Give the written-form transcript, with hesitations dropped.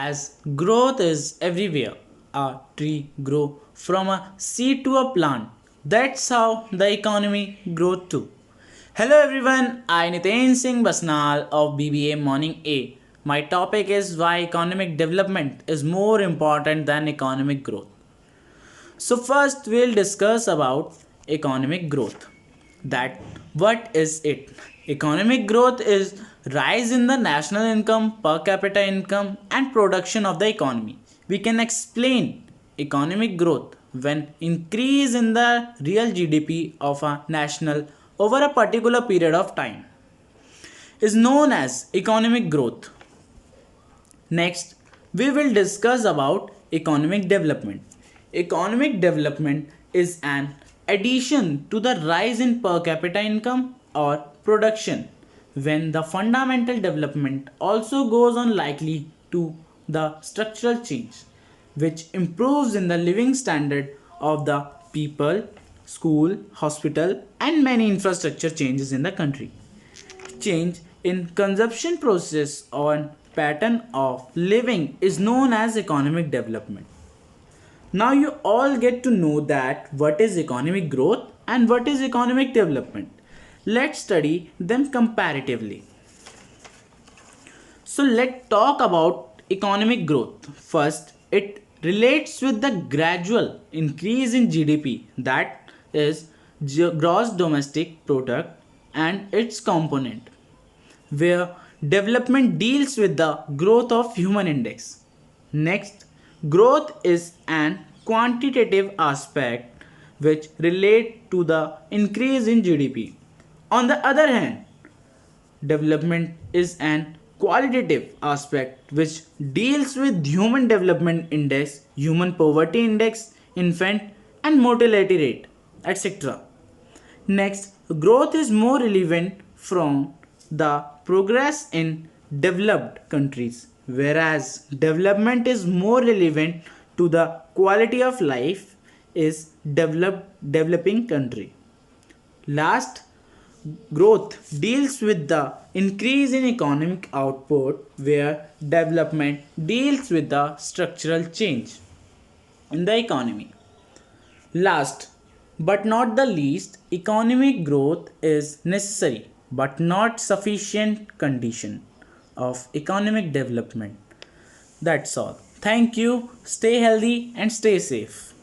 as growth is everywhere. A tree grows from a seed to a plant. That's how the economy grows too. Hello everyone, I Niten Singh Basnal of BBA Morning A. My topic is why economic development is more important than economic growth. So first we'll discuss about economic growth. That what is it? Economic growth is rise in the national income, per capita income and production of the economy. We can explain economic growth when increase in the real GDP of a national over a particular period of time is known as economic growth. Next, we will discuss about economic development. Economic development is an addition to the rise in per capita income or production when the fundamental development also goes on likely to the structural change which improves in the living standard of the people, school, hospital and many infrastructure changes in the country. Change in consumption process or pattern of living is known as economic development. Now you all get to know that what is economic growth and what is economic development. Let's study them comparatively. So let's talk about economic growth. First, it relates with the gradual increase in GDP, that is gross domestic product and its component, where development deals with the growth of human index. Next, growth is an quantitative aspect which relate to the increase in GDP. On the other hand, development is an qualitative aspect which deals with human development index, human poverty index, infant and mortality rate, etc. Next, growth is more relevant from the progress in developed countries, whereas development is more relevant to the quality of life is developing country. Last, growth deals with the increase in economic output, where development deals with the structural change in the economy. Last but not the least, economic growth is necessary but not sufficient condition of economic development. That's all. Thank you. Stay healthy and stay safe.